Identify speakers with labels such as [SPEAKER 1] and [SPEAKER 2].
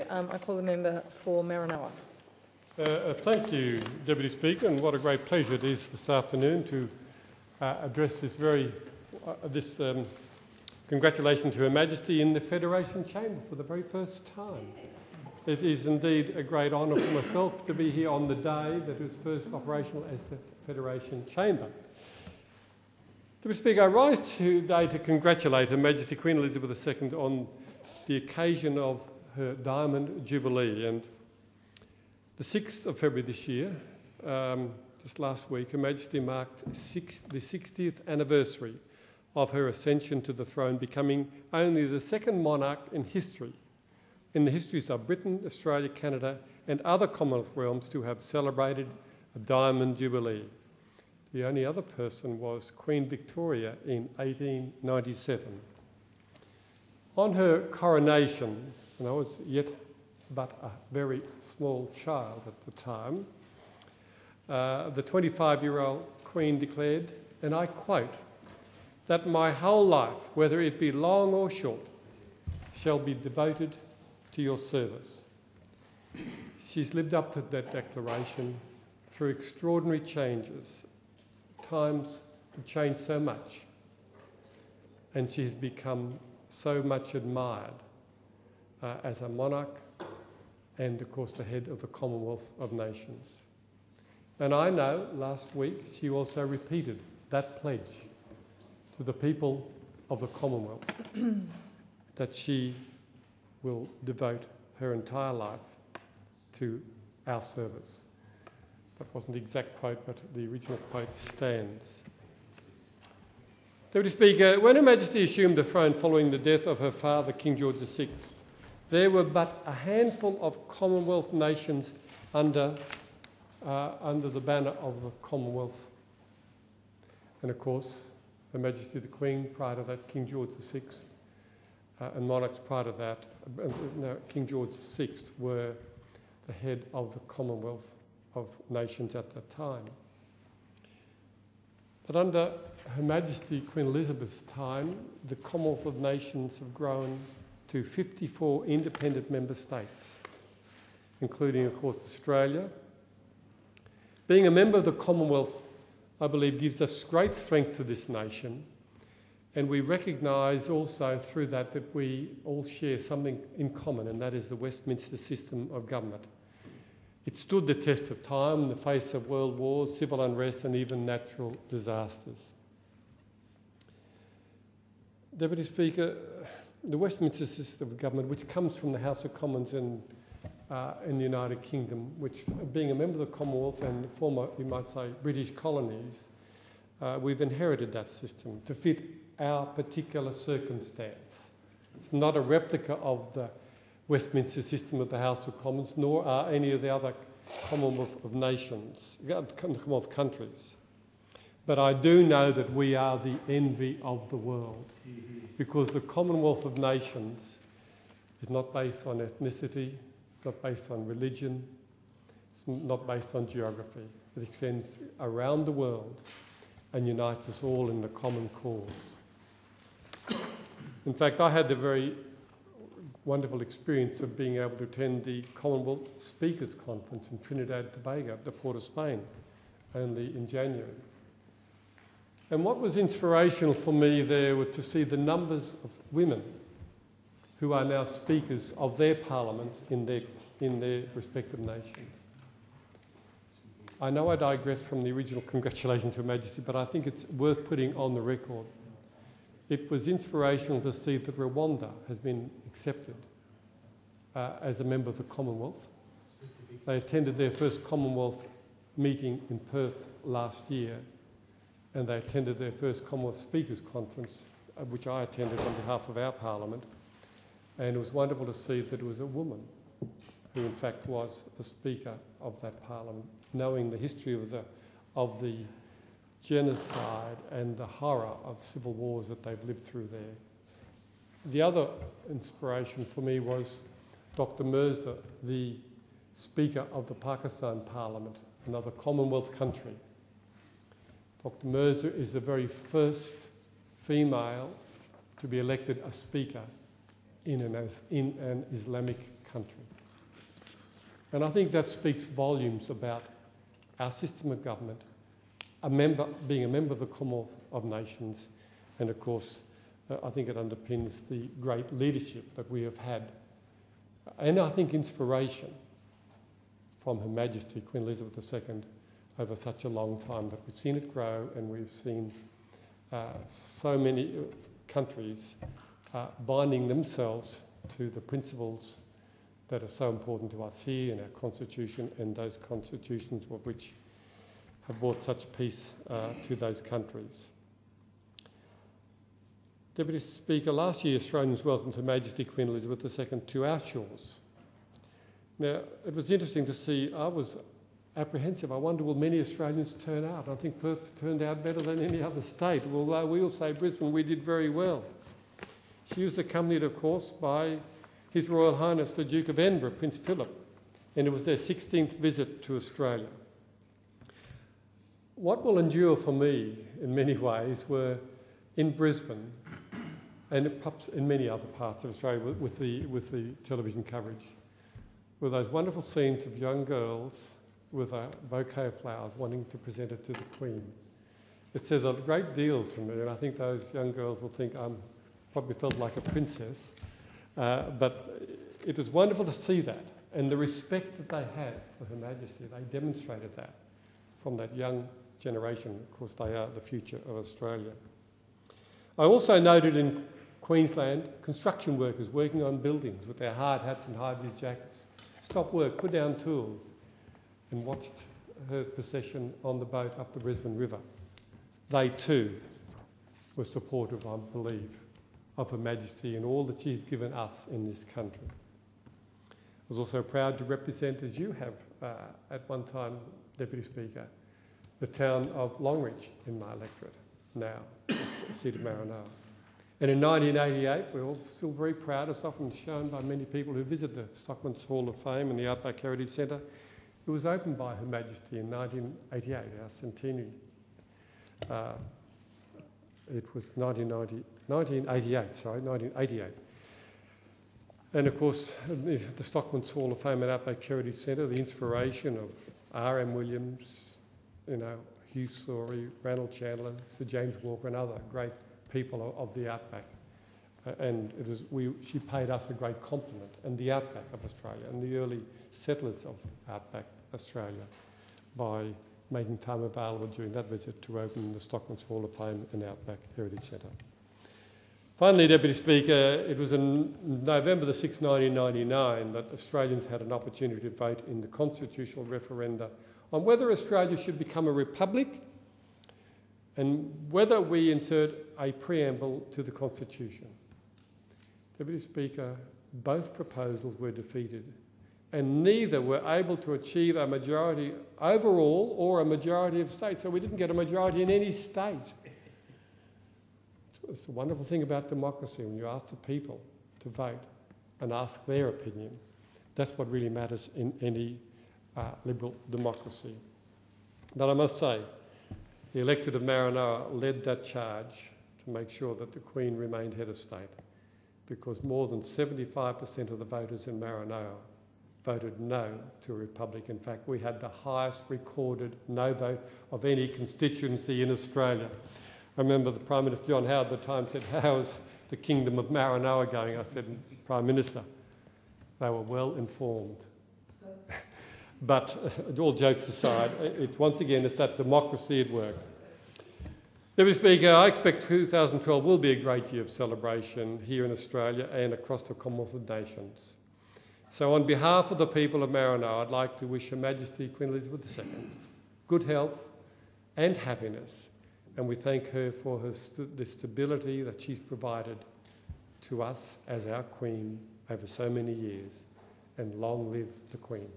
[SPEAKER 1] I call the member for Maranoa.
[SPEAKER 2] Thank you, Deputy Speaker, and what a great pleasure it is this afternoon to address this congratulations to Her Majesty in the Federation Chamber for the very first time. It is indeed a great honour for myself to be here on the day that it was first operational as the Federation Chamber. Deputy Speaker, I rise today to congratulate Her Majesty Queen Elizabeth II on the occasion of her Diamond Jubilee. And the 6th of February this year, just last week, Her Majesty marked the 60th anniversary of her ascension to the throne, becoming only the second monarch in the histories of Britain, Australia, Canada and other Commonwealth realms to have celebrated a Diamond Jubilee. The only other person was Queen Victoria in 1897. On her coronation, and I was yet but a very small child at the time, the 25-year-old Queen declared, and I quote, that my whole life, whether it be long or short, shall be devoted to your service. She's lived up to that declaration through extraordinary changes. Times have changed so much, and she has become so much admired as a monarch and, of course, the head of the Commonwealth of Nations. And I know last week she also repeated that pledge to the people of the Commonwealth that she will devote her entire life to our service. That wasn't the exact quote, but the original quote stands. Deputy Speaker, when Her Majesty assumed the throne following the death of her father, King George VI, there were but a handful of Commonwealth nations under the banner of the Commonwealth. And of course, Her Majesty the Queen, prior to that, King George VI, and monarchs prior to that, King George VI, were the head of the Commonwealth of Nations at that time. But under Her Majesty Queen Elizabeth's time, the Commonwealth of Nations have grown to 54 independent member states, including, of course, Australia. Being a member of the Commonwealth, I believe, gives us great strength to this nation, and we recognise also through that we all share something in common, and that is the Westminster system of government. It stood the test of time in the face of world wars, civil unrest and even natural disasters. Deputy Speaker, the Westminster system of government, which comes from the House of Commons in the United Kingdom, which, being a member of the Commonwealth and former, you might say, British colonies, we've inherited that system to fit our particular circumstance. It's not a replica of the Westminster system of the House of Commons, nor are any of the other Commonwealth of Nations, Commonwealth countries. But I do know that we are the envy of the world, because the Commonwealth of Nations is not based on ethnicity, not based on religion, it's not based on geography. It extends around the world and unites us all in the common cause. In fact, I had the very wonderful experience of being able to attend the Commonwealth Speakers Conference in Trinidad and Tobago at the Port of Spain only in January. And what was inspirational for me there was to see the numbers of women who are now speakers of their parliaments in their respective nations. I know I digress from the original congratulations to Her Majesty, but I think it's worth putting on the record. It was inspirational to see that Rwanda has been accepted as a member of the Commonwealth. They attended their first Commonwealth meeting in Perth last year, and they attended their first Commonwealth Speakers Conference, which I attended on behalf of our Parliament. And it was wonderful to see that it was a woman who in fact was the Speaker of that Parliament, knowing the history of the genocide and the horror of civil wars that they've lived through there. The other inspiration for me was Dr. Mirza, the Speaker of the Pakistan Parliament, another Commonwealth country. Dr. Mirza is the very first female to be elected a Speaker in an Islamic country. And I think that speaks volumes about our system of government, being a member of the Commonwealth of Nations, and of course, I think it underpins the great leadership that we have had, and I think inspiration from Her Majesty Queen Elizabeth II over such a long time, that we've seen it grow, and we've seen so many countries binding themselves to the principles that are so important to us here in our constitution, and those constitutions of which have brought such peace to those countries. Deputy Speaker, last year Australians welcomed Her Majesty Queen Elizabeth II to our shores. Now, it was interesting to see. I was apprehensive. I wonder, will many Australians turn out? I think Perth turned out better than any other state, although we all say Brisbane, we did very well. She was accompanied, of course, by His Royal Highness the Duke of Edinburgh, Prince Philip, and it was their 16th visit to Australia. What will endure for me in many ways were in Brisbane and perhaps in many other parts of Australia with the television coverage, were those wonderful scenes of young girls with a bouquet of flowers wanting to present it to the Queen. It says a great deal to me, and I think those young girls will think I'm probably felt like a princess, but it was wonderful to see that, and the respect that they had for Her Majesty. They demonstrated that from that young generation. Of course, they are the future of Australia. I also noted in Queensland construction workers working on buildings with their hard hats and high-vis jackets. Stopped work, put down tools, and watched her procession on the boat up the Brisbane River. They too were supportive, I believe, of Her Majesty and all that she's given us in this country. I was also proud to represent, as you have at one time, Deputy Speaker, the town of Longreach in my electorate, now the seat of Maranoa. And in 1988, we're all still very proud, it's often shown by many people who visit the Stockman's Hall of Fame and the Outback Heritage Centre. It was opened by Her Majesty in 1988, our centenary. It was 1988. And of course, the Stockman's Hall of Fame and Outback Heritage Centre, the inspiration of R.M. Williams, Hugh Saury, Ranald Chandler, Sir James Walker and other great people of the Outback. And she paid us a great compliment, and the Outback of Australia and the early settlers of Outback Australia, by making time available during that visit to open the Stockman's Hall of Fame and Outback Heritage Centre. Finally, Deputy Speaker, it was on November the 6th, 1999 that Australians had an opportunity to vote in the constitutional referenda on whether Australia should become a republic and whether we insert a preamble to the Constitution. Deputy Speaker, both proposals were defeated, and neither were able to achieve a majority overall or a majority of states. So we didn't get a majority in any state. It's a wonderful thing about democracy when you ask the people to vote and ask their opinion. That's what really matters in any liberal democracy. But I must say, the electorate of Maranoa led that charge to make sure that the Queen remained head of state, because more than 75% of the voters in Maranoa voted no to a republic. In fact, we had the highest recorded no vote of any constituency in Australia. I remember the Prime Minister, John Howard, at the time said, "How's the Kingdom of Maranoa going?" I said, "Prime Minister, they were well informed." But all jokes aside, once again, it's that democracy at work. Deputy Speaker, I expect 2012 will be a great year of celebration here in Australia and across the Commonwealth of Nations. So on behalf of the people of Maranoa, I'd like to wish Her Majesty Queen Elizabeth II good health and happiness, and we thank her for the stability that she's provided to us as our Queen over so many years, and long live the Queen.